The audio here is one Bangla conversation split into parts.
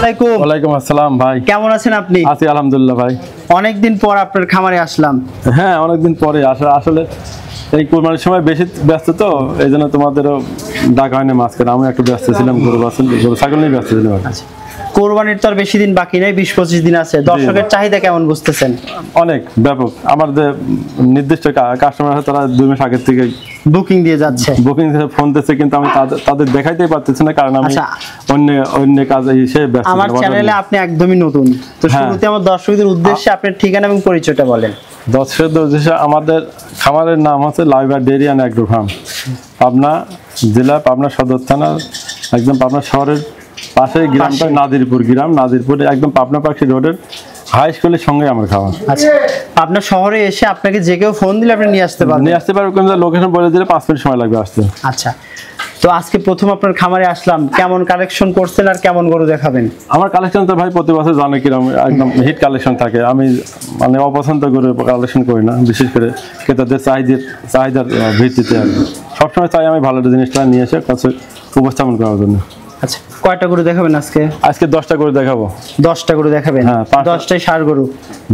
আলাইকুম। ওয়ালাইকুম আসসালাম ভাই, কেমন আছেন আপনি? আছি আলহামদুলিল্লাহ ভাই। অনেকদিন পর আপনার খামারে আসলাম। হ্যাঁ, অনেকদিন পরে আসলে এই কুরবানির সময় বেশি ব্যস্ত, তো এই জন্য তোমাদেরও ডাকা হয়নি মাঝখানে। আমি একটু ব্যস্ত ছিলাম, গরু ছাগল নিয়ে ব্যস্ত ছিলাম। কোরবানির তো আর বেশি দিন বাকি নেই, 20-25 দিন আছে। দর্শকের চাহিদা কেমন বুঝতেছেন? অনেক ব্যাপক। আমার যে নির্দিষ্ট কাস্টমার আছে তারা 2 মাস আগের থেকে বুকিং দিয়ে যাচ্ছে, বুকিং ফোন দিচ্ছে, কিন্তু আমি তাদের দেখাইতেই পারতেছি না, কারণ আমি অন্য কাজে হিসেবে ব্যস্ত। আমার চ্যানেলে আপনি একদমই নতুন, তো শুরুতে আমার দর্শকদের উদ্দেশ্যে আপনার ঠিকানা এবং পরিচয়টা বলেন। দর্শকদের উদ্দেশ্যে আমাদের খামারের নাম হচ্ছে Laiva dairy and agro farm, Pabna জেলা, পাবনা সদর থানা, একদম পাবনা শহরের পাশে গ্রামটা নাদিরপুর গ্রাম। নাদিরপুর একদম পাবনা পাখি রোডের হাই স্কুলের সঙ্গে আমার খাওয়া। আচ্ছা, আপনার শহরে এসে আপনাকে যে কেউ ফোন দিলে আপনি নিয়ে আসতে পারবেন? কিন্তু লোকেশন বলে দিলে 5 মিনিট সময় লাগবে আসতে। আচ্ছা, তো আজকে প্রথম আপনার খামারে আসলাম, কেমন কালেকশন করছেন আর কেমন গরু দেখাবেন? আমার কালেকশন তো ভাই প্রতি বছর জানো কিরকম, একদম হিট কালেকশন থাকে। আমি মানে অপছন্দ করে কালেকশন করি না, বিশেষ করে ক্রেতাদের চাহিদার ভিত্তিতে। সবসময় চাই আমি ভালো জিনিসটা নিয়ে এসে কাছে উপস্থাপন করার জন্য। আচ্ছা, কয়টা গরু দেখাবেন আজকে? আজকে 10টা গরু দেখাবো। 10টা গরু দেখাবেন? হ্যাঁ, 10টাই ষাঁড় গরু।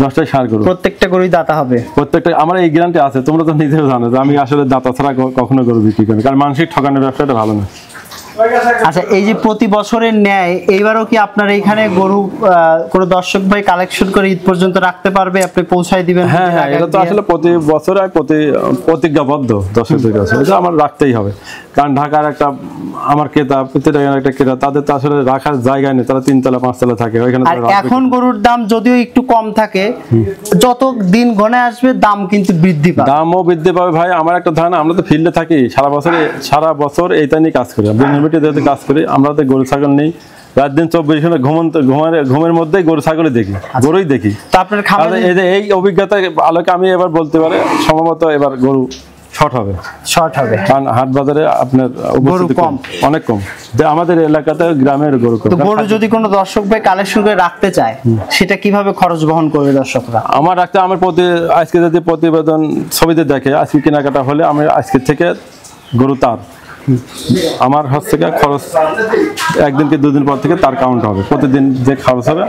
10টাই ষাঁড় গরু। প্রত্যেকটা গরুই দাতা হবে? প্রত্যেকটা। আমার এই গ্যারান্টি আছে, তোমরা তো নিজেও জানো যে আমি আসলে দাতা ছাড়া কখনো গরু বিক্রি করি, কারণ মানসিক ঠকানোর ব্যবসাটা ভালো না। আচ্ছা, এই যে প্রতি বছরের ন্যায় এইবারও কি আপনার এইখানে গরু কোনো দর্শক ভাই কালেকশন করে ঈদ পর্যন্ত রাখতে পারবে, আপনি পৌঁছায় দিবেন? হ্যাঁ, এটা তো আসলে প্রতি বছর প্রতিজ্ঞাবদ্ধ দর্শকদের কাছে, এটা আমার রাখতেই হবে। কারণ ঢাকার একটা আমার ক্রেতা, একটা ক্রেতা, তাদের তো আসলে রাখার জায়গা নেই, তারা 3তলা 5তলা থাকে ওইখানে। এখন গরুর দাম যদিও একটু কম থাকে, যত দিন ঘনে আসবে দাম কিন্তু বৃদ্ধি পাবে। দামও বৃদ্ধি পাবে ভাই। আমার একটা ধারণা, আমরা তো ফিল্ডে থাকি সারা বছর এইটা নিয়ে কাজ করি, কাজ করি। আমরা তো গরু ছাগল নেই, রাত দিন 24 ঘন্টা ঘুমের মধ্যে গরু ছাগলে দেখি, গরুই দেখি। তো আপনার খামারে এই অভিজ্ঞতা আলোকে আমি এবার বলতে পারি সম্ভবত এবার গরু শর্ট হবে, কারণ হাট বাজারে আপনার গরু কম, অনেক কম। আমাদের এলাকাতে গ্রামের গরু কম। গরু যদি কোনো দর্শক ভাই কালেকশন করে রাখতে চায়, সেটা কিভাবে খরচ বহন করবে দর্শকরা? আমার আজকে যদি প্রতিবেদন ছবিতে দেখে, আজকে কেনাকাটা হলে আমি আজকে থেকে গরু তার আমার হচ্ছে খরচ একদিন কি 2 দিন পর থেকে তার কাউন্ট হবে। প্রতিদিন যে খরচ হবে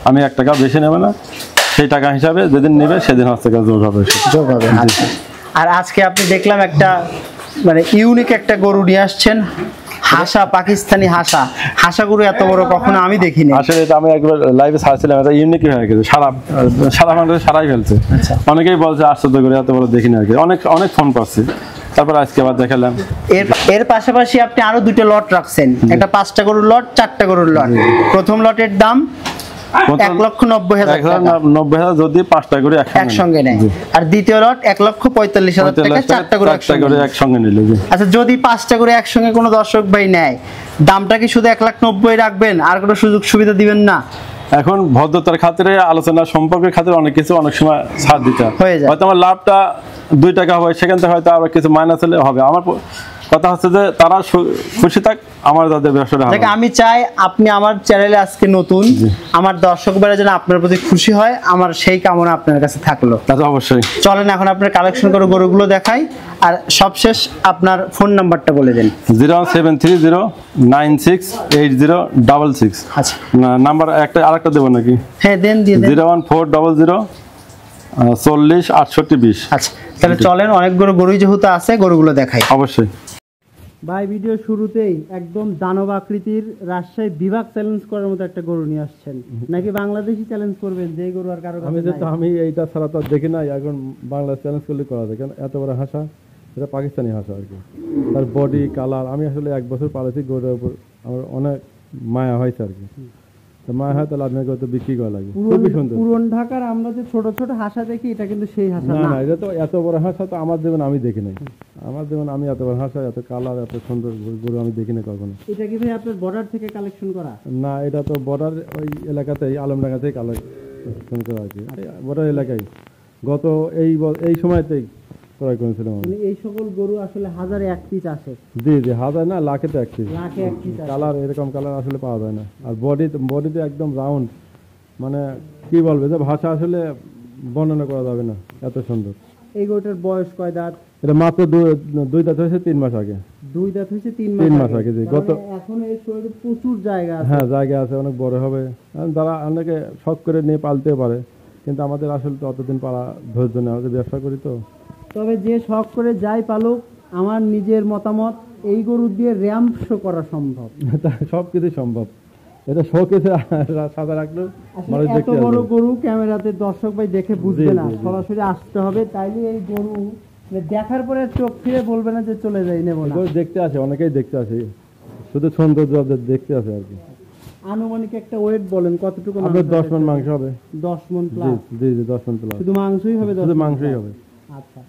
আমি 1 টাকা বেশি নেবে না, সেই টাকা হিসাবে যেদিন নেবে সেদিন হচ্ছে যোগ হবে। আর আজকে আপনি দেখলাম একটা মানে ইউনিক একটা গরু নিয়ে আসছেন, হাসা, পাকিস্তানি হাসা গরু এত বড় কখনো আমি দেখিনি। আসলে এটা আমি একবার লাইভে ছাড়ছিলাম, এটা ইউনিক হয়ে গেছে, সারা মানুষ সারাই ফেলছে। অনেকেই বলছে আশ্চর্য করে এত বড় দেখিনি আর কি, অনেক ফোন করছে। তারপর আজকে আবার দেখালাম। এর পাশাপাশি আপনি আরো 2টা লট রাখছেন, একটা 5টা গরুর লট, 4টা গরুর লট। প্রথম লটের দাম 1,90,000 যদি 5টা করে একসঙ্গে নেয়, আর দ্বিতীয় লট 1,45,000 টাকা 4টা করে একসঙ্গে নিলে। আচ্ছা, যদি 5টা করে একসঙ্গে কোনো দর্শক ভাই নেয়, দামটা কি শুধু 1,90,000 রাখবেন, আর কোনো সুযোগ সুবিধা দিবেন না? এখন ভদ্রতার খাতিরে, আলোচনা সম্পর্কের খাতিরে অনেক কিছু অনেক সময় ছাড় দিতে হয়তো আমার লাভটা 2 টাকা হবে, সেখান থেকে হয়তো আবার কিছু মাইনাস হলে হবে। আমার কথা হচ্ছে যে তারা খুশি থাক, আমার যাদের ব্যবসাটা হবে। আমি চাই আপনি আমার চ্যানেলে আজকে নতুন, আমার দর্শক ভাইরা যেন আপনার প্রতি খুশি হয়, আমার সেই কামনা আপনার কাছে থাকলো। তা তো অবশ্যই। চলেন এখন আপনার কালেকশন করে গরুগুলো দেখাই, আর সবশেষ আপনার ফোন নাম্বারটা বলে দেন। 073096806। আচ্ছা, নাম্বার আরেকটা দেবো নাকি? হ্যাঁ, দেন, দিয়ে দেন। 01400406820। আচ্ছা, তাহলে চলেন, অনেক গরুই যেহেতু আছে, গরুগুলো দেখাই। অবশ্যই ভাই, ভিডিও শুরুতেই একদম দানব আকৃতির রাজশাহী বিভাগ চ্যালেঞ্জ করার মতো একটা গরু নিয়ে আসছেন, নাকি বাংলাদেশি চ্যালেঞ্জ করবেন যে গরু আর কারো কাছে নাই? আমি এইটা ছাড়া তো দেখি নাই, এখন বাংলা চ্যালেঞ্জ করলে করা যায়, কারণ এত বড় হাসা, এটা পাকিস্তানি হাসা আর কি। তার বডি কালার, আমি আসলে 1 বছর পালেছি গরুর উপর, আমার অনেক মায়া হয়েছে আর কি। মায়া হয় তাহলে আপনাকে হয়তো বিক্রি করা লাগে। খুবই সুন্দর। পুরন ঢাকার আমরা যে ছোট ছোট হাসা দেখি, এটা কিন্তু সেই হাসা না। এটা তো এত বড় হাসা তো আমার জীবন আমি দেখি নাই। আমার জীবন আমি এত বড় হাসা, এত কালার, এত সুন্দর গরু আমি দেখি না কখনো। এটা কি ভাই আপনার বর্ডার থেকে কালেকশন করা? না, এটা তো বর্ডার ওই এলাকাতেই, আলমডাঙ্গাতেই কালেকশন করা আর কি, বর্ডার এলাকায়। গত এই সময়তেই ক্রয় করেছিলাম। এই সকল গরু আসলে হাজারে 1 পিস আসে? জি, হাজার না, লাখে তো 1 পিস। কালার, এরকম কালার আসলে পাওয়া যায় না। আর বডিতে একদম রাউন্ড, মানে কি বলবে যে ভাষা আসলে বর্ণনা করা যাবে না, এত সুন্দর। এই গরুটার বয়স কয় দাঁত? এটা মাত্র দুই দাঁত হয়েছে 3 মাস আগে। 2 দাঁত হয়েছে 3 3 মাস মাস আগে, জি। গত এখন এর শরীরে প্রচুর জায়গা আছে। হ্যাঁ, জায়গা আছে, অনেক বড় হবে। যারা অনেকে শখ করে নিয়ে পালতে পারে, কিন্তু আমাদের আসলে তো অতদিন পালা ধৈর্য নেই, আমাদের ব্যবসা করি তো। তবে যে শখ করে যাই পালুক, আমার নিজের মতামত এই গরু দিয়ে র্যাম্প শো করা সম্ভব। সবকিছু সম্ভব, এটা শখ এসে সাদা রাখলো মানুষ এত দেখতে বড় আসবে। গরু ক্যামেরাতে দর্শক ভাই দেখে বুঝবে জি, না, জি, জি। সরাসরি আসতে হবে, তাইলে এই গরু দেখার পরে চোখ ফিরে বলবে না যে চলে যাই, নেবো না। এগুলো দেখতে আসে, অনেকেই দেখতে আসে, শুধু সৌন্দর্য ওদের দেখতে আসে আর কি। আনুমানিক একটা ওয়েট বলেন কতটুকু? আপনার 10 মণ মাংস হবে। 10 মণ জি প্লাস? জি জি, 10 মণ প্লাস। শুধু মাংসই হবে? শুধু মাংসই হবে। আচ্ছা,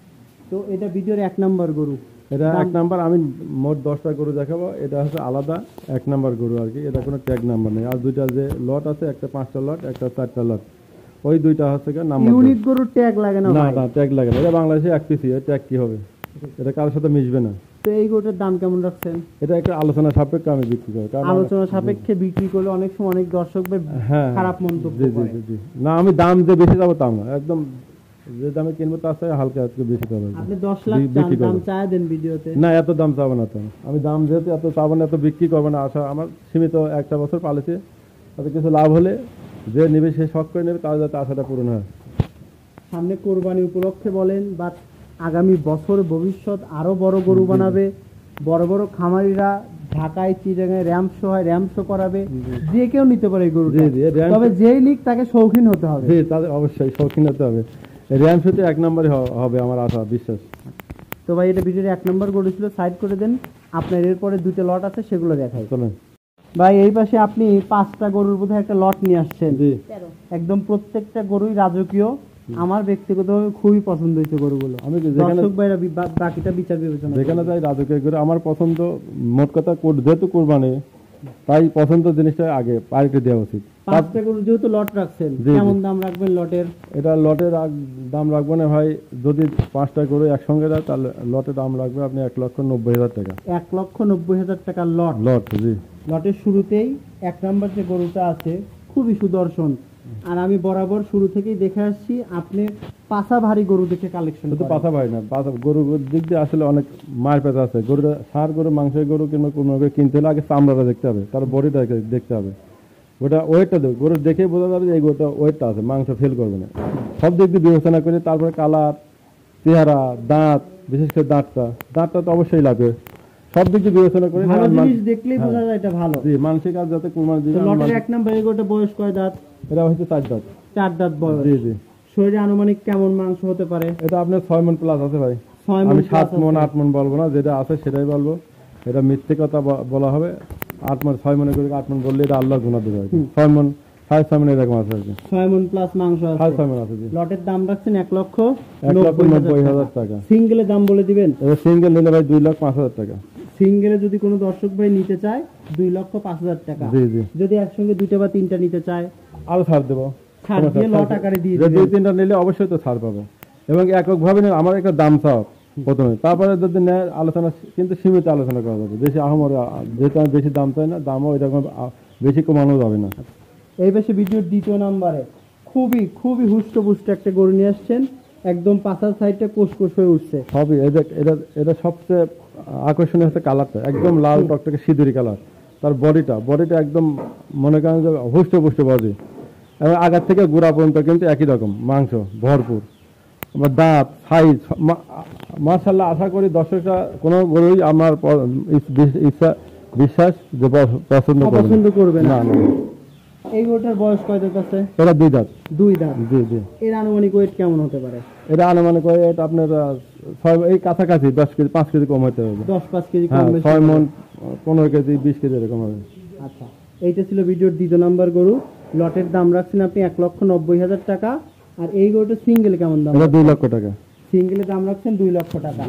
তো এটা ভিডিওর 1 নাম্বার গরু। এটা 1 নাম্বার। আমি মোট 10টা গরু দেখাবো, এটা হচ্ছে আলাদা 1 নাম্বার গরু আর কি। এটা কোনো ট্যাগ নাম্বার নেই। আর দুইটা যে লট আছে, একটা 5টা লট, একটা 4টা লট, ওই দুইটা হচ্ছে কি নাম্বার। ইউনিক গরু ট্যাগ লাগে না না ভাই? না, ট্যাগ লাগে না। এটা বাংলাদেশে 1 পিসি, এর ট্যাগ কি হবে? এটা কারোর সাথে মিশবে না। তো এই গরুটার দাম কেমন রাখছেন? এটা একটা আলোচনা সাপেক্ষে আমি বিক্রি করি, কারণ আলোচনা সাপেক্ষে বিক্রি করলে অনেক সময় অনেক দর্শক ভাই হ্যাঁ, খারাপ মন্তব্য জি জি করে। জি জি। না, আমি দাম যে বেশি যাবো তা না, একদম যে দামে কিনবো তার থেকে হালকা একটু বেশি যাবে। আপনি 10 লাখ চান, বিক্রি দাম করবো। চায় দেন ভিডিওতে। না, এত দাম চাবো না তো। আমি দাম যেহেতু এত চাবো না, এত বিক্রি করবো না। আশা আমার সীমিত, একটা বছর পালেছে, তাতে কিছু লাভ হলে যে নেবে সে শখ করে নেবে, তার যাতে আশাটা পূরণ হয়। সামনে কোরবানি উপলক্ষে বলেন বা আগামী বছর ভবিষ্যৎ আরো বড় গরু বানাবে, বড় বড় খামারিরা ঢাকায় চিটাগাঁয়ে র্যাম্প শো হয়, র্যাম্প শো করাবে, যে কেউ নিতে পারে এই গরুটা। জি, জি, র্যাম্প- তবে যেই নিক তাকে শৌখিন হতে হবে। জি, তাদের অবশ্যই শৌখিন হতে হবে। র্যাম শুতে 1 নম্বরই হবে আমার আশা, বিশ্বাস। তো ভাই এটা ভিডিওর 1 নাম্বার গরু ছিল, সাইড করে দেন। আপনার এরপরে 2টা লট আছে, সেগুলো দেখাই। চলেন। ভাই এই পাশে আপনি 5টা গরুর বোধহয় একটা লট নিয়ে আসছেন। জি। একদম প্রত্যেকটা গরুই রাজকীয়। আমার ব্যক্তিগতভাবে খুবই পছন্দ হয়েছে গরুগুলো। আমি যেখানে দর্শক ভাইরা বাকিটা বিচার বিবেচনা যেখানে করবে। যাই রাজকীয় করে আমার পছন্দ। মোট কথা যেহেতু কোরবানি, তাই পছন্দ জিনিসটা আগে পাইকারি দেওয়া উচিত। 5টা গরু যেহেতু লট রাখছেন, জি, জি। কেমন দাম রাখবেন লটের? এটা লটের দাম রাখবো না ভাই, যদি 5টা গরু একসঙ্গে দেয় তাহলে লটের দাম রাখবে আপনি 1,90,000 টাকা। 1,90,000 টাকা লট। লট, জি। লটের শুরুতেই 1 নাম্বার যে গরুটা আছে খুবই সুদর্শন, আর আমি বরাবর শুরু থেকেই দেখে আসছি আপনি পাছা ভারী গরু দেখে কালেকশন শুধু পাছা ভাই না, গরুর দিক দিয়ে আসলে অনেক মায়ের পেঁচা আছে। গরুটা সার গরু, মাংসের গরু কিংবা কোনো গরু কিনতে হলে আগে চামড়াটা দেখতে হবে, তার বডিটা দেখতে হবে, ওটা ওয়েটটা দেবে। গরু দেখেই বোঝা যাবে যে এই গরুটা ওয়েটটা আছে, মাংস ফেল করবে না। সব দিক দিয়ে বিবেচনা করে তারপরে কালার, চেহারা, দাঁত, বিশেষ করে দাঁতটা তো অবশ্যই লাগবে। সব দিক দিয়ে বিবেচনা করে ভালো জিনিস দেখলেই বোঝা যায় এটা ভালো। জি, মানসিক আর যাতে কুরবানি দিবে। তো লটের 1 নাম্বার এই গরুটা বয়স কয় দাঁত? এটা হচ্ছে 4 দাঁত। 4 দাঁত বয়স। জি জি। শরীরে আনুমানিক কেমন মাংস হতে পারে? এটা আপনার 6 মণ প্লাস আছে ভাই। 6 মণ আমি plus 7 মণ আছে। 8 মণ বলবো না, যেটা আছে সেটাই বলবো। এটা মিথ্যে কথা বলা হবে। 8 মণ 6 মণে করে 8 মণ বললে এটা আল্লাহ গুনাহ দেবে আর কি। 6 মণ 6.5 মণ এরকম আছে আর কি। 6 মণ প্লাস মাংস আছে। 6.5 মণ আছে, জি। লটের দাম রাখছেন 1,90,000 টাকা। সিঙ্গেলে দাম বলে দিবেন? এবার সিঙ্গেল নিলে ভাই 2,05,000 টাকা। সিঙ্গেলে যদি কোনো দর্শক ভাই নিতে চায় 2,05,000 টাকা। জি জি। যদি একসঙ্গে 2টা বা 3টা নিতে চায় আরো ছাড় দেবো। ছাড় দিয়ে লট আকারে দিয়ে যে দিবেন। 2-3টা নিলে অবশ্যই তো ছাড় পাবো, এবং এককভাবে নিলে আমার একটা দাম চাও প্রথমে, তারপরে যদি নেয় আলোচনা, কিন্তু সীমিত আলোচনা করা যাবে। বেশি আহমর, যেহেতু আমি বেশি দাম চাই না, দামও এরকম বেশি কমানো যাবে না। এই পাশে ভিডিওর 2য় নম্বরে খুবই খুবই হুষ্টপুষ্ট একটা গরু নিয়ে আসছেন, একদম পাছার সাইডটা কোষকোষ হয়ে উঠছে। সবই এটা সবচেয়ে আকর্ষণীয় হচ্ছে কালারটা, একদম লাল টকটকে সিঁদুরি কালার। তার বডিটা একদম মনে করেন যে হুষ্টপুষ্ট বডি, এবং আগার থেকে গোড়া পর্যন্ত কিন্তু একই রকম মাংস ভরপুর। আমার দাঁত, সাইজ, মাশাআল্লাহ। আশা করি দর্শকরা কোনো গরুই আমার বিশ্বাস যে পছন্দ করবে না। না না। এই গরুটার বয়স কয় দাঁত আছে? এটা 2 দাঁত। 2 দাঁত। জি জি। এর আনুমানিক ওয়েট কেমন হতে পারে? এটা আনুমানিক এটা আপনার এই কাছাকাছি 10 কেজি 5 কেজি কম হতে হবে। 10-5 কেজি কম হ্যাঁ, বেশি 6 হবে। মণ 15 কেজি 20 কেজি এরকম হবে। আচ্ছা, এইটা ছিল ভিডিওর 2য় নাম্বার গরু। লটের দাম রাখছেন আপনি 1,90,000 টাকা। আর এই গরুটা সিঙ্গেল কেমন দাম? এটা 2 লক্ষ টাকা। সিঙ্গেলের দাম রাখছেন 2 লক্ষ টাকা।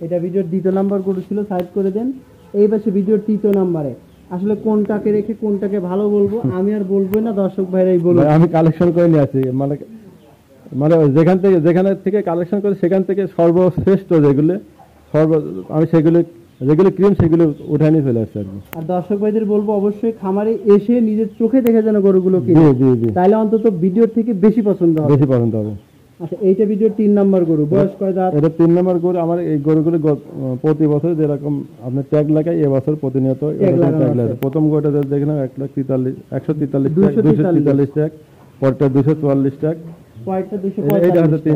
এটা ভিডিওর 2য় নাম্বার গরু ছিল, সাইড করে দেন। এই পাশে ভিডিওর 3য় নাম্বারে আসলে কোনটাকে রেখে কোনটাকে ভালো বলবো আমি আর বলবো না, দর্শক ভাইরাই বলবো। আমি কালেকশন করে নিয়ে আসি, মানে যেখানে থেকে কালেকশন করে সেখান থেকে সর্বশ্রেষ্ঠ যেগুলো আমি যেগুলো ক্রিম সেগুলো উঠাই নিয়ে চলে আসছি আর কি। আর দর্শক ভাইদের বলবো অবশ্যই খামারে এসে নিজের চোখে দেখে যেন গরুগুলো জি কিনে, জি জি। তাইলে অন্তত ভিডিওর থেকে বেশি পছন্দ হবে। বেশি পছন্দ হবে। আচ্ছা, এইটা ভিডিও 3 নাম্বার গরু, বয়স কয় দাঁত? এটা 3 নম্বর গরু। আমার এই গরুগুলো প্রতি বছর যেরকম আপনি ট্যাগ লাগাই, এবছর প্রতিনিয়ত ট্যাগ লাগে। প্রথম গরুটা দেখলাম 1,43,143 ট্যাগ, পরটা 244 ট্যাগ, পরেরটা এটা 245। হচ্ছে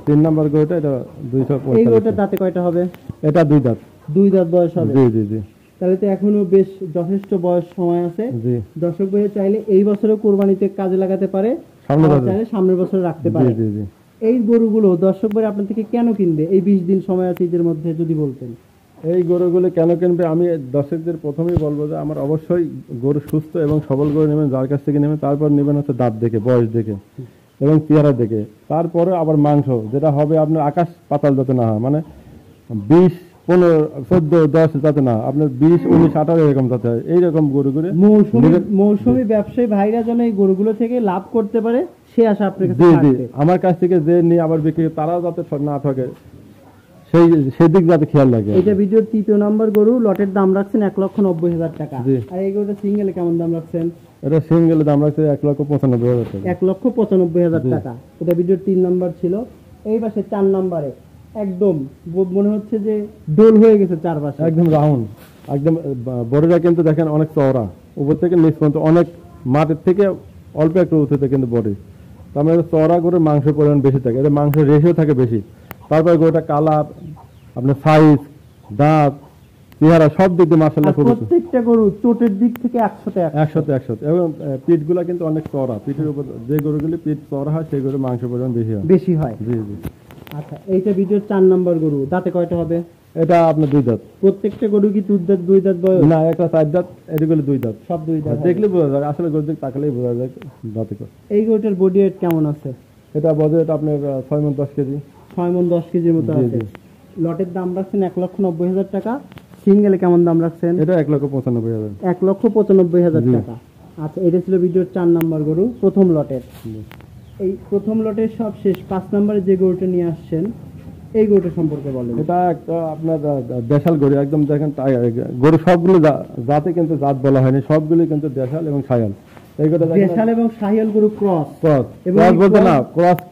3 নম্বর গরুটা, এটা এই 245। গরুটার দাঁতে কয়টা হবে? এটা 2 দাঁত। 2 দাঁত বয়স হবে। জি জি জি তাহলে তো এখনো বেশ যথেষ্ট বয়স সময় আছে। জি। দর্শক ভাই চাইলে এই বছরে কোরবানিতে কাজে লাগাতে পারে, আবার চাইলে সামনের বছর রাখতে পারে। জি জি জি। এই গরুগুলো দর্শক ভাই আপনার থেকে কেন কিনবে? এই 20 দিন সময় আছে এদের মধ্যে, যদি বলতেন। এই গরুগুলো কেন কিনবে? আমি দর্শকদের প্রথমেই বলবো যে আমার অবশ্যই গরু সুস্থ এবং সবল গরু নেবেন, যার কাছ থেকে নেবেন। তারপর নেবেন হচ্ছে দাঁত দেখে, বয়স দেখে এবং চেহারা দেখে। তারপরে আবার মাংস, যেটা হবে আপনার আকাশ পাতাল যাতে না হয়, মানে 20, 15, 14, 10 যাতে না, আপনার 20, 19, 18 এরকম যাতে হয়। এইরকম গরুগুলো মৌসুমী ব্যবসায়ী ভাইরা যেন এই গরুগুলো থেকে লাভ করতে পারে, সে আশা আপনার কাছে জি জি, থাকবে। আমার কাছ থেকে যে নিয়ে আবার বিক্রি করে তারাও যাতে না থাকে, সেই দিক যাতে খেয়াল লাগে। এটা ভিডিওর 3 নাম্বার গরু, লটের দাম রাখছেন 1,90,000 টাকা। জি। আর এই গরুটা সিঙ্গেলে কেমন দাম রাখছেন? এটা সিঙ্গেল দাম রাখছে 1,95,000 টাকা। 1,95,000 টাকা। এটা ভিডিওর 3 নাম্বার ছিল। এই পাশে 4 নাম্বারে একদম মনে হচ্ছে যে ডোল হয়ে গেছে চারপাশে, একদম রাউন্ড, একদম বড়রা কিন্তু দেখেন অনেক চওড়া, উপর থেকে নিচ পর্যন্ত অনেক, মাটির থেকে অল্প একটু উঁচুতে কিন্তু বডি। তার মানে চওড়া করে মাংস পরিমাণ বেশি থাকে, এটা মাংস রেশিও থাকে বেশি। তারপরে গরুটা কালার, আপনার সাইজ, দাঁত, চেহারা সব দিক দিয়ে মাশাআল্লাহ খুব প্রত্যেকটা গরু চোটের দিক থেকে 100তে 100 এবং পিঠগুলা কিন্তু অনেক চওড়া। পিঠের উপর যে গরুগুলি পিঠ চওড়া হয় সেই গরুর মাংস পরিমাণ বেশি হয়। জি জি। আচ্ছা, এইটা ভিডিওর 4 নাম্বার গরু, দাঁতে কয়টা হবে? এটা আপনার 2 দাঁত। প্রত্যেকটা গরু কি 2 দাঁত বয়স? না, একটা 4 দাঁত, এগুলো 2 দাঁত। সব 2 দাঁত। দেখলে বোঝা যায়, আসলে গরুর দিকে তাকালেই বোঝা যায় দাঁতে করে। এই গরুটার বডি ওয়েট কেমন আছে? এটা বাজেট আপনার 6 মণ 10 কেজি। 6 মণ 10 কেজির মতো জি, আছে। জি। লটের দাম রাখছেন 1,90,000 টাকা। সিঙ্গেলে কেমন দাম রাখছেন? এটা 1,95,000। 1,95,000 জি। টাকা। আচ্ছা, এটা ছিল ভিডিওর 4 নাম্বার গরু, প্রথম লটের। এই প্রথম লটের সব শেষ 5 নাম্বারে যে গরুটা নিয়ে আসছেন, এই গরুটা সম্পর্কে বলেন। এটা একটা আপনার দেশাল গরু, একদম দেখেন গরু সবগুলো জাতে কিন্তু জাত বলা হয়নি, সবগুলো কিন্তু দেশাল এবং শায়াল। এই গরুটা দেশাল এবং শাহিয়াল গরু ক্রস। ক্রস বলতে না,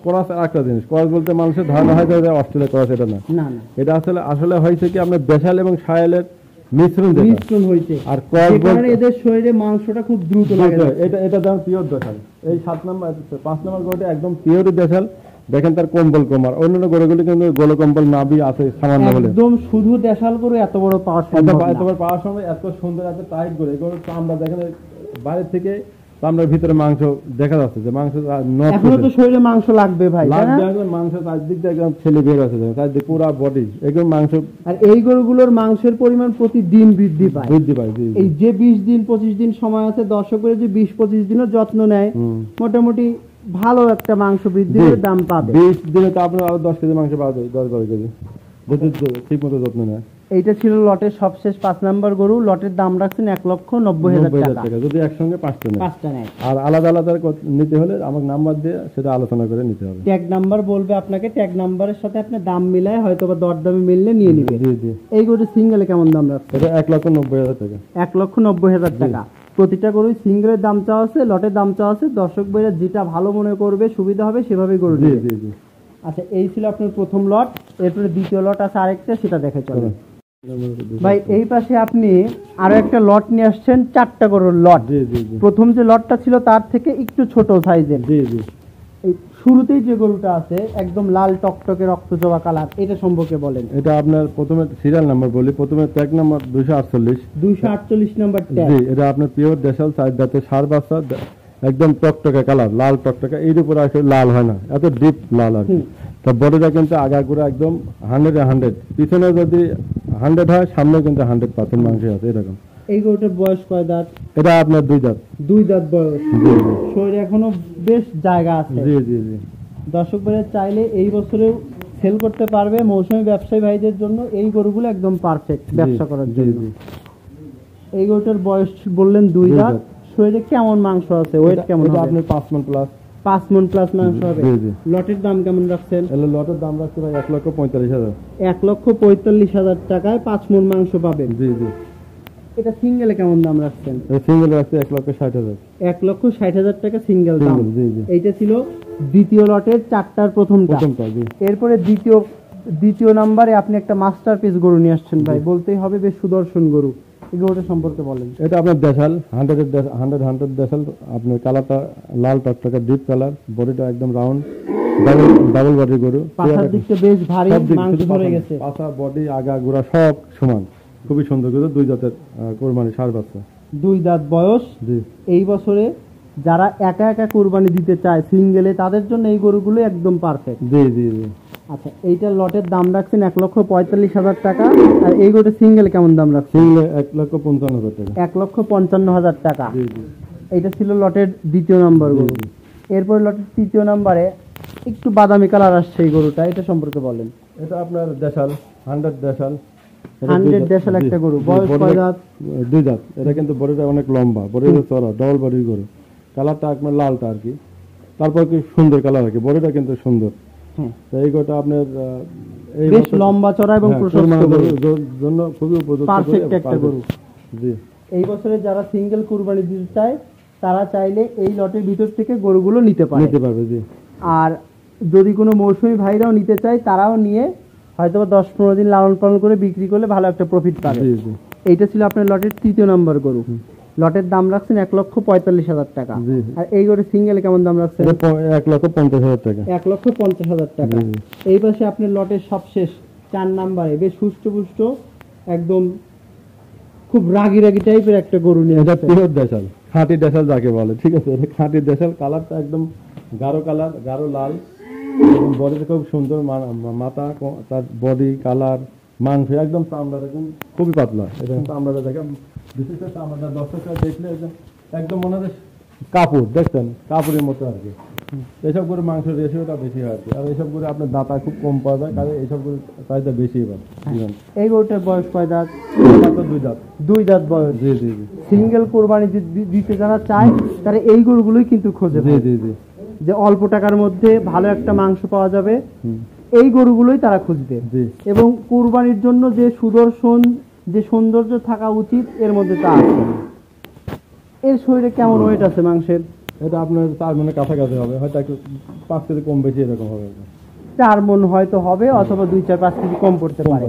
ক্রস একটা জিনিস। ক্রস বলতে মানুষের ধারণা হয় যে অস্ট্রেলিয়া ক্রস, এটা না। না না, এটা আসলে হয়েছে কি আপনার দেশাল এবং শায়ালের মিশ্রণ হয়েছে। আর ক্রস বলতে এদের শরীরে মাংসটা খুব দ্রুত লাগে। এটা দাম পিওর দেশাল। এই 5 নাম্বার গরুটা একদম পিওর দেশাল। দেখেন তার কম্বল কমার, অন্যান্য গরুগুলি কিন্তু গোল কম্বল নাভি আছে সামান্য হলে। একদম শুধু দেশাল গরু এত বড় পাওয়ার সম্ভব না। এত বড় পাওয়ার সময় এত সুন্দর, এত টাইট গরু। এই গরু আমরা দেখেন বাইরে থেকে চামড়ার ভিতরে মাংস দেখা যাচ্ছে, যে মাংস এখনো তো শরীরে মাংস লাগবে ভাই, মাংস চারদিক দিয়ে একদম ছেলে বের আছে, চারদিক পুরা বডি একদম মাংস। আর এই গরুগুলোর মাংসের পরিমাণ প্রতিদিন বৃদ্ধি পায়। এই যে 20 দিন 25 দিন সময় আছে, দর্শকের যে 20-25 দিনের যত্ন নেয়, মোটামুটি ভালো একটা মাংস বৃদ্ধির দাম পাবে। 20 দিনে তো আপনার আরো 10 কেজি মাংস পাবে, 10-12 কেজি যদি ঠিক মতো যত্ন নেয়। এইটা ছিল লটের সবশেষ 5 নাম্বার গরু। লটের দাম রাখছেন 1,90,000 টাকা। যদি একসঙ্গে 5টা নেয়। আর আলাদা আলাদা নিতে হলে আমাকে নাম্বার দিয়ে সেটা আলোচনা করে নিতে হবে। ট্যাগ নাম্বার বলবে আপনাকে, ট্যাগ নাম্বারের সাথে আপনি দাম মিলায় হয়তো বা দরদামে মিললে নিয়ে নিবে। জি জি। এই গরু সিঙ্গেলে কেমন দাম রাখছে? এটা 1,90,000 টাকা। 1,90,000 টাকা। প্রতিটা গরুই সিঙ্গেলের দাম চাওয়া আছে, লটের দাম চাওয়া আছে। দর্শক ভাইরা যেটা ভালো মনে করবে, সুবিধা হবে, সেভাবে গরু নেবে। জি জি। আচ্ছা, এই ছিল আপনার প্রথম লট। এরপরে দ্বিতীয় লট আছে আরেকটা, সেটা দেখে চলেন ভাই। এই পাশে আপনি আরো একটা লট নিয়ে আসছেন, 4টা গরুর লট। জি জি জি। প্রথম যে লটটা ছিল তার থেকে একটু ছোট সাইজের। জি জি। এই শুরুতেই যে গরুটা আছে একদম লাল টকটকে রক্তজবা কালার, এটা সম্পর্কে বলেন। এটা আপনার প্রথমে সিরিয়াল নাম্বার বলি, প্রথমে ট্যাগ নাম্বার 248 নাম্বার ট্যাগ। জি, এটা আপনার পিওর দেশাল, 4 দাঁতের ষাঁড় বাচ্চা, একদম টকটকে কালার, লাল টকটকে। এর উপরে আসলে লাল হয় না, এত ডিপ লাল আর কি। তা বডিটা কিন্তু আগাগোড়া একদম 100-100, পিছনে যদি 100 হয়, সামনে কিন্তু 100% মাংস আছে এরকম। এই গরুটার বয়স কয় দাঁত? এটা আপনার 2 দাঁত। 2 দাঁত বয়স। জি জি। শরীরে এখনো বেশ জায়গা আছে। জি জি জি। দর্শক ভাইরা চাইলে এই বছরেও সেল করতে পারবে। মৌসুমী ব্যবসায়ী ভাইদের জন্য এই গরুগুলো একদম পারফেক্ট ব্যবসা করার জন্য। এই গরুটার বয়স বললেন 2 দাঁত। শরীরে কেমন মাংস আছে, ওয়েট কেমন হবে? আপনি 5 মণ প্লাস। 5 মণ প্লাস মাংস হবে। জি জি। লটের দাম কেমন রাখছেন? লটের দাম রাখছে ভাই 1,45,000। 1,45,000 টাকায় 5 মণ মাংস পাবেন। জি জি। এটা সিঙ্গেলে কেমন দাম রাখছেন? সিঙ্গেল রাখছে 1,60,000। 1,60,000 টাকা সিঙ্গেল দাম। জি জি। এইটা ছিল দ্বিতীয় লটের চারটার প্রথমটা। জি। এরপরে দ্বিতীয় নাম্বারে আপনি একটা মাস্টারপিস গরু নিয়ে আসছেন ভাই, বলতেই হবে বেশ সুদর্শন গরু। এই গরুটা সম্পর্কে বলেন। এটা আপনার দেশাল 100 দেশাল, আপনার কালারটা লাল টকটকে ডিপ কালার, বডিটা একদম রাউন্ড, ডাবল বডি গরু। পাছার দিকটা বেশ ভারী, মাংস ধরে গেছে। পাছা, বডি, আগা গোড়া সব সমান, খুবই সুন্দর গরু। 2 জাতের কোরবানি ষাঁড় বাচ্চা, 2 দাঁত বয়স। জি। এই বছরে যারা একা একা কোরবানি দিতে চায় সিঙ্গেলে, তাদের জন্য এই গরুগুলো একদম পারফেক্ট। জি জি জি। আচ্ছা, এইটার লটের দাম রাখছেন 1,45,000 টাকা। আর এই গরুটা সিঙ্গেল কেমন দাম রাখছেন? সিঙ্গেল 1,55,000 টাকা। 1,55,000 টাকা। জি জি। এইটা ছিল লটের দ্বিতীয় নাম্বার গরু। এরপর লটের তৃতীয় নাম্বারে একটু বাদামি কালার আসছে এই গরুটা, এটা সম্পর্কে বলেন। এটা আপনার দেশাল 100 দেশাল। 100 দেশাল একটা গরু, বয়স কয় দাঁত? 2 দাঁত। এটা কিন্তু বডিটা অনেক লম্বা, বডিটা চড়া, ডাবল বডির গরু। কালারটা আপনার লালটা আর কি, তারপর কি সুন্দর কালার আর কি, বডিটা কিন্তু সুন্দর। তো এই গরুটা আপনার এই বেশ লম্বা চড়া এবং প্রশস্ত জন্য খুবই উপযুক্ত, পারফেক্ট একটা গরু। জি। এই বছরে যারা সিঙ্গেল কুরবানি দিতে চায় তারা চাইলে এই লটের ভিতর থেকে গরুগুলো নিতে পারবে। জি। আর যদি কোনো মৌসুমী ভাইরাও নিতে চায়, তারাও নিয়ে হয়তো 10-15 দিন লালন পালন করে বিক্রি করলে ভালো একটা প্রফিট পাবে। জি জি। এইটা ছিল আপনার লটের তৃতীয় নম্বর গরু। লটের দাম রাখছেন 1,45,000 টাকা। আর এই গরু সিঙ্গেল কেমন দাম রাখছেন? 1,50,000 টাকা। 1,50,000 টাকা। এই পাশে আপনার লটের সবশেষ 4 নাম্বারে বেশ সুষ্ঠুপুষ্ট, একদম খুব রাগি টাইপের একটা গরু নিয়ে। এটা পিওর দেশাল, খাঁটি দেশাল যাকে বলে, ঠিক আছে। এটা খাঁটি দেশাল, কালারটা একদম গাঢ় কালার, গাঢ় লাল, এবং বডিটা খুব সুন্দর। মাথা, তার বডি কালার, মাংস একদম চামড়া একদম খুবই পাতলা। এটা চামড়াটা দেখে বিশেষ করে চামড়াটা দর্শকরা দেখলে একদম মনে হয় কাপড়, দেখছেন কাপড়ের মতো আর কি। এইসব করে মাংসের রেশিওটা বেশি হয় আর কি। আর এইসব করে আপনার দাঁতা খুব কম পাওয়া যায়, কারণ এইসব করে চাহিদা বেশি পায়। এই গরুটার বয়স কয় দাঁত? 2 দাঁত। 2 দাঁত বয়স। জি জি জি। সিঙ্গেল কোরবানি দিতে যারা চায় তারা এই গরুগুলোই কিন্তু খোঁজে। জি জি জি। যে অল্প টাকার মধ্যে ভালো একটা মাংস পাওয়া যাবে, এই গরুগুলোই তারা খুঁজবে। এবং কুরবানির জন্য যে সুদর্শন, যে সৌন্দর্য থাকা উচিত, এর মধ্যে তা আছে। এর শরীরে কেমন ওয়েট আছে মাংসের? এটা আপনার 4 মনের কাছাকাছি হবে, হয়তো একটু 5 কেজি কম বেশি এরকম হবে। 4 মন হয়তো হবে, অথবা 2-4-5 কেজি কম পড়তে পারে।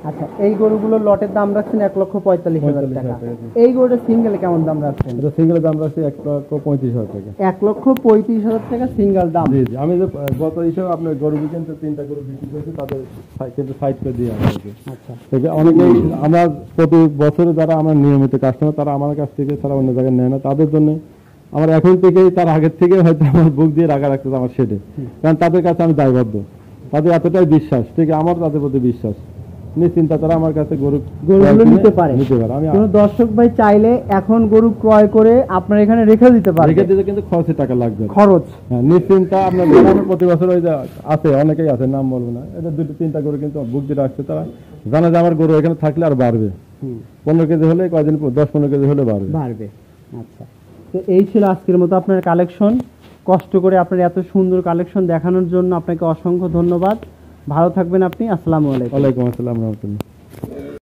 আচ্ছা, এই গরুগুলোর লটের দাম রাখছেন 1,45,000 টাকা। এই গরুটা সিঙ্গেলে কেমন দাম রাখছেন? এটা সিঙ্গেলের দাম রাখছি 1,35,000 টাকা। 1,35,000 টাকা সিঙ্গেল দাম। জি জি। আমি যে গত হিসেবে আপনার গরু কিন্তু 3টা গরু বিক্রি করেছি, তাদের কিন্তু সাইড করে দিয়ে আসছে। আচ্ছা, অনেকেই আমরা প্রতি বছরে যারা আমার নিয়মিত কাস্টমার, তারা আমার কাছ থেকে ছাড়া অন্য জায়গায় নেয় না, তাদের জন্য আমার এখন থেকেই, তার আগের থেকে হয়তো আমার বুক দিয়ে রাখা রাখতে আমার শেডে, কারণ তাদের কাছে আমি দায়বদ্ধ। তাদের এতটাই বিশ্বাস, ঠিক আমার তাদের প্রতি বিশ্বাস, নিশ্চিন্তা তারা আমার কাছে গরুগুলো নিতে পারে। আমি কোন দর্শক ভাই চাইলে এখন গরু ক্রয় করে আপনার এখানে রেখে দিতে পারে। রেখে দিতে কিন্তু খরচের টাকা লাগবে, খরচ। হ্যাঁ, নিশ্চিন্তা। আপনার গ্রামে প্রতি বছর ওই যে আছে, অনেকেই আছে, নাম বলবো না, এটা 2-3টা গরু কিন্তু বুক দিয়ে রাখছে। তারা জানে যে আমার গরু এখানে থাকলে আর বাড়বে, 15 কেজি হলে কয়দিন, 10-15 কেজি হলে বাড়বে। আচ্ছা, তো এই ছিল আজকের মতো আপনার কালেকশন। কষ্ট করে আপনার এত সুন্দর কালেকশন দেখানোর জন্য আপনাকে অসংখ্য ধন্যবাদ। ভালো থাকবেন আপনি। আসসালামু আলাইকুম। ওয়ালাইকুম আসসালাম রাহমাতুল্লাহ।